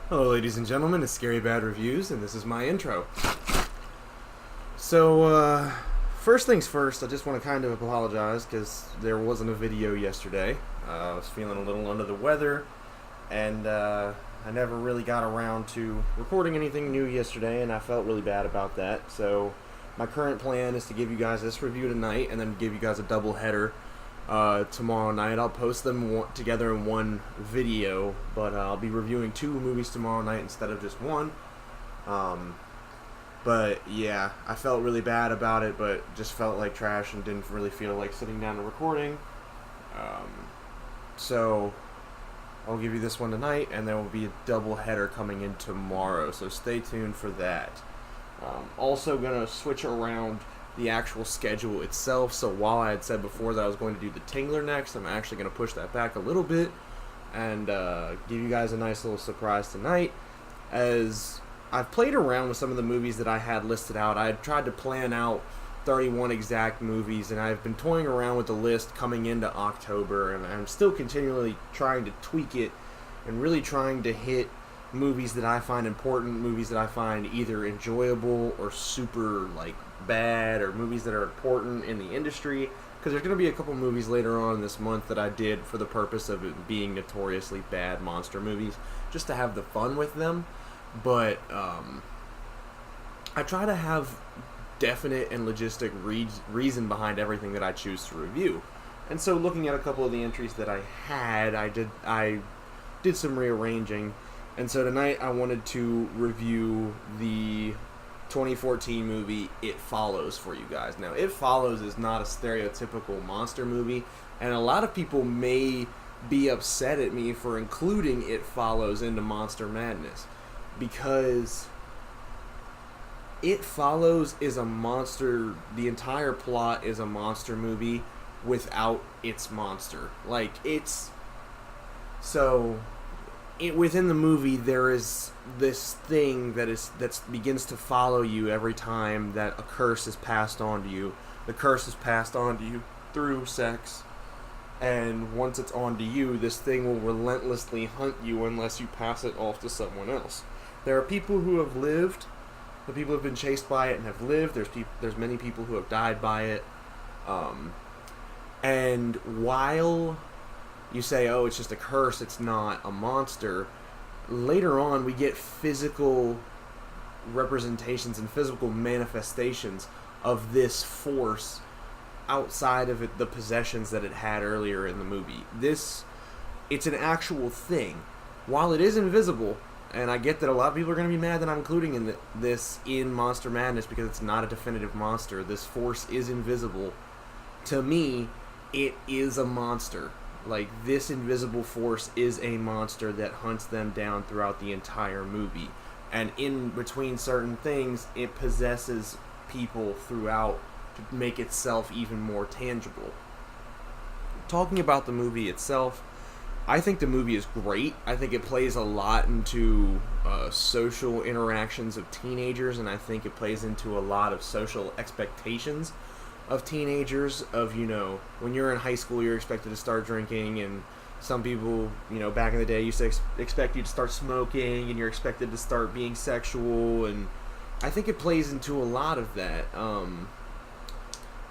Hello, ladies and gentlemen, it's Scary Bad Reviews, and this is my intro. So, first things first, I just want to kind of apologize because there wasn't a video yesterday. I was feeling a little under the weather, and I never really got around to recording anything new yesterday, and I felt really bad about that. So, my current plan is to give you guys this review tonight, and then give you guys a double header tomorrow night. I'll post them together in one video, but I'll be reviewing 2 movies tomorrow night instead of just one. But yeah, I felt really bad about it, but just felt like trash and didn't really feel like sitting down and recording. So I'll give you this one tonight, and there will be a double header coming in tomorrow, so stay tuned for that. Also gonna switch around the actual schedule itself. So while I had said before that I was going to do the Tingler next, I'm actually going to push that back a little bit and give you guys a nice little surprise tonight. As I've played around with some of the movies that I had listed out, I had tried to plan out 31 exact movies, and I've been toying around with the list coming into October, and I'm still continually trying to tweak it and really trying to hit movies that I find important, movies that I find either enjoyable or super bad, or movies that are important in the industry, because there's going to be a couple movies later on this month that I did for the purpose of it being notoriously bad monster movies, just to have the fun with them. But I try to have definite and logistic reason behind everything that I choose to review. And so looking at a couple of the entries that I had, I did some rearranging. And so tonight I wanted to review the 2014 movie It Follows for you guys. Now, It Follows is not a stereotypical monster movie, and a lot of people may be upset at me for including It Follows into Monster Madness, because It Follows is a monster, the entire plot is a monster movie without its monster. Within the movie, there is this thing that begins to follow you every time that a curse is passed on to you. The curse is passed on to you through sex, and once it's on to you, this thing will relentlessly hunt you unless you pass it off to someone else. There are people who have lived, the people who have been chased by it and have lived. There's many people who have died by it, and while you say, oh, it's just a curse, it's not a monster, later on we get physical representations and physical manifestations of this force outside of the possessions that it had earlier in the movie. It's an actual thing. While it is invisible, and I get that a lot of people are going to be mad that I'm including this in Monster Madness because it's not a definitive monster, this force is invisible. To me, it is a monster. This invisible force is a monster that hunts them down throughout the entire movie. And in between certain things, it possesses people throughout to make itself even more tangible. Talking about the movie itself, I think the movie is great. I think it plays a lot into social interactions of teenagers, and I think it plays into a lot of social expectations of teenagers, of, when you're in high school, you're expected to start drinking, and some people, back in the day used to expect you to start smoking, and you're expected to start being sexual, and I think it plays into a lot of that.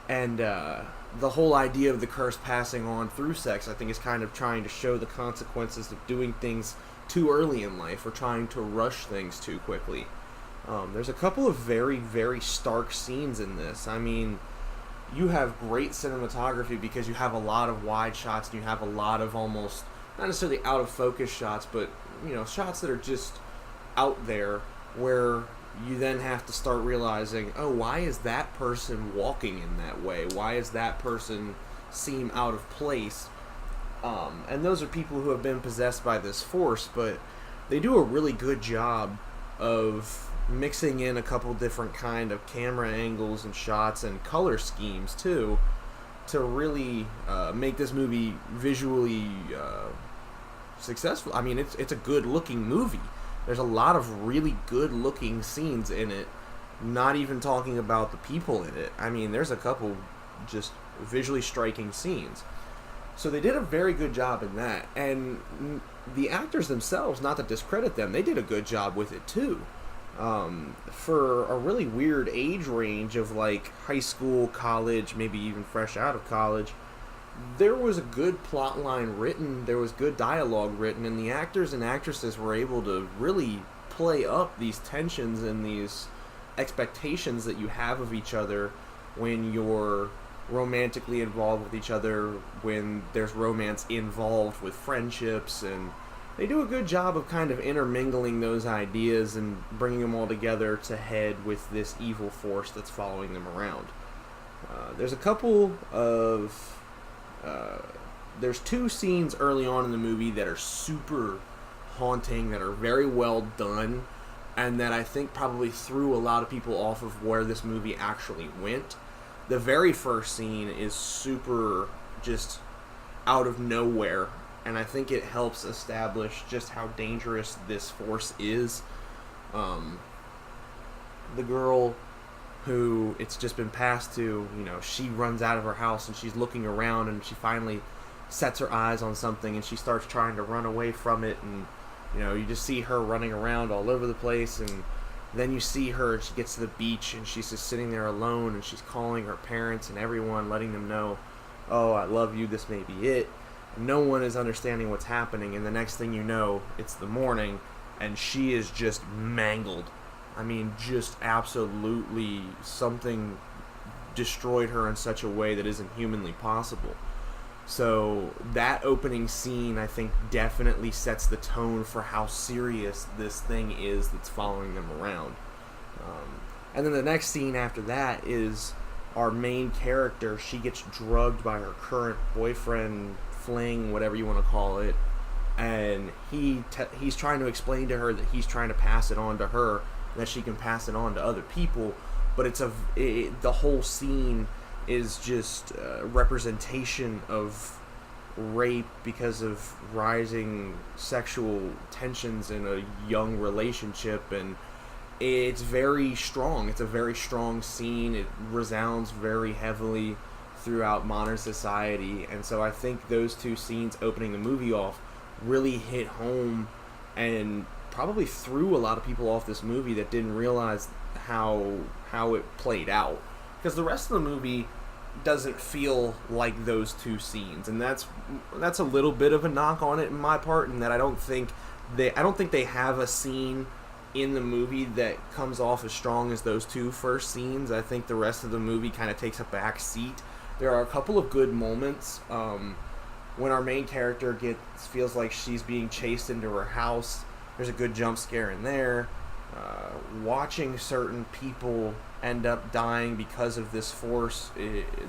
The whole idea of the curse passing on through sex, I think, is kind of trying to show the consequences of doing things too early in life, or trying to rush things too quickly. There's a couple of very, very stark scenes in this. I mean, you have great cinematography because you have a lot of wide shots, and you have a lot of almost, not necessarily out of focus shots, but shots that are just out there, where you then have to start realizing, oh, why is that person walking in that way? Why does that person seem out of place? And those are people who have been possessed by this force, but they do a really good job of mixing in a couple different kind of camera angles and shots and color schemes too, to really make this movie visually successful. I mean, it's a good looking movie. There's a lot of really good looking scenes in it, not even talking about the people in it. I mean, there's a couple just visually striking scenes. So they did a very good job in that. And the actors themselves, not to discredit them, they did a good job with it too. For a really weird age range of like high school, college, maybe even fresh out of college, there was a good plot line written, there was good dialogue written, and the actors and actresses were able to really play up these tensions and these expectations that you have of each other when you're romantically involved with each other, when there's romance involved with friendships, and they do a good job of kind of intermingling those ideas and bringing them all together to head with this evil force that's following them around. There's a couple of there's two scenes early on in the movie that are super haunting, that are very well done, and that I think probably threw a lot of people off of where this movie actually went. The very first scene is super just out of nowhere, and I think it helps establish just how dangerous this force is. The girl who it's just been passed to, she runs out of her house and she's looking around, and she finally sets her eyes on something and she starts trying to run away from it, and you just see her running around all over the place, and then you see her and she gets to the beach and she's just sitting there alone, and she's calling her parents and everyone, letting them know, oh, I love you, this may be it. No one is understanding what's happening, and the next thing you know, it's the morning and she is just mangled. I mean, just absolutely, something destroyed her in such a way that isn't humanly possible. So that opening scene, I think, definitely sets the tone for how serious this thing is that's following them around. And then the next scene after that is our main character. She gets drugged by her current boyfriend, fling, whatever you want to call it, and he's trying to explain to her that he's trying to pass it on to her, that she can pass it on to other people, but the whole scene is just a representation of rape because of rising sexual tensions in a young relationship, and it's very strong. It's a very strong scene. It resounds very heavily throughout modern society, and so I think those two scenes opening the movie off really hit home and probably threw a lot of people off this movie that didn't realize how it played out, because the rest of the movie doesn't feel like those two scenes, and that's a little bit of a knock on it in my part, in that I don't think they have a scene in the movie that comes off as strong as those two first scenes. I think the rest of the movie kind of takes a back seat. There are a couple of good moments when our main character feels like she's being chased into her house. There's a good jump scare in there. Watching certain people end up dying because of this force,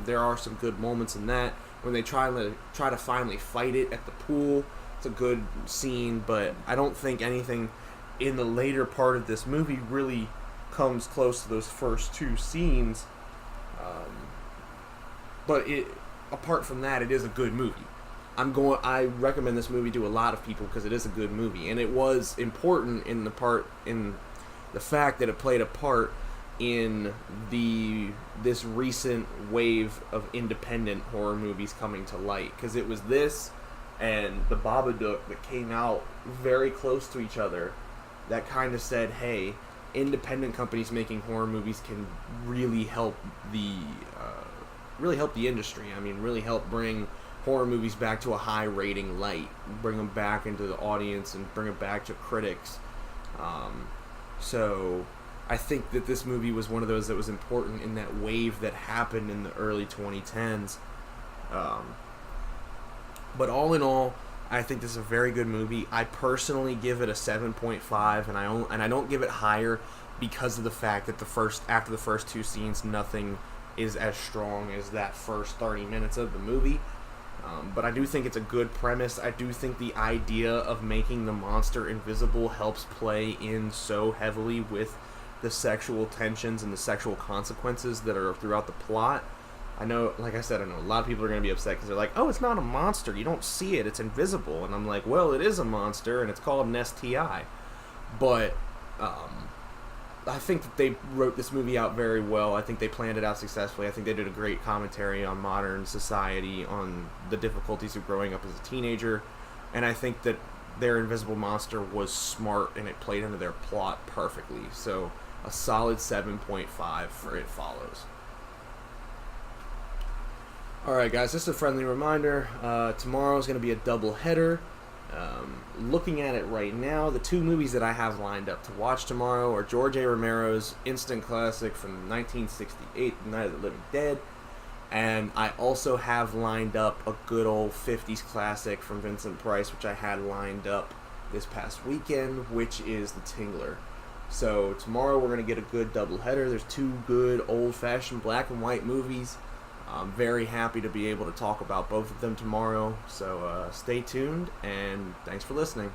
there are some good moments in that. When they try to finally fight it at the pool, it's a good scene, but I don't think anything in the later part of this movie really comes close to those first two scenes. But apart from that, it is a good movie. I recommend this movie to a lot of people because it is a good movie, and it was important in the fact that it played a part in this recent wave of independent horror movies coming to light, because it was this and The Babadook that came out very close to each other that kind of said, hey, independent companies making horror movies can really help the industry. I mean, really help bring horror movies back to a high rating light, bring them back into the audience and bring it back to critics. So I think that this movie was one of those that was important in that wave that happened in the early 2010s. But all in all, I think this is a very good movie. I personally give it a 7.5, and I don't give it higher because of the fact that after the first two scenes, nothing is as strong as that first 30 minutes of the movie. But I do think it's a good premise. I do think the idea of making the monster invisible helps play in so heavily with the sexual tensions and the sexual consequences that are throughout the plot. I know, like I said, I know a lot of people are going to be upset because they're like, oh, it's not a monster. You don't see it. It's invisible. And I'm like, well, it is a monster, and it's called an STI. But I think that they wrote this movie out very well. I think they planned it out successfully. I think they did a great commentary on modern society, on the difficulties of growing up as a teenager, and I think that their invisible monster was smart and it played into their plot perfectly. So a solid 7.5 for It Follows. Alright guys, just a friendly reminder, tomorrow is going to be a double header. Looking at it right now, the two movies that I have lined up to watch tomorrow are George A. Romero's instant classic from 1968, The Night of the Living Dead, and I also have lined up a good old 50s classic from Vincent Price, which I had lined up this past weekend, which is The Tingler. So tomorrow we're going to get a good doubleheader. There's two good old-fashioned black and white movies. I'm very happy to be able to talk about both of them tomorrow. So stay tuned, and thanks for listening.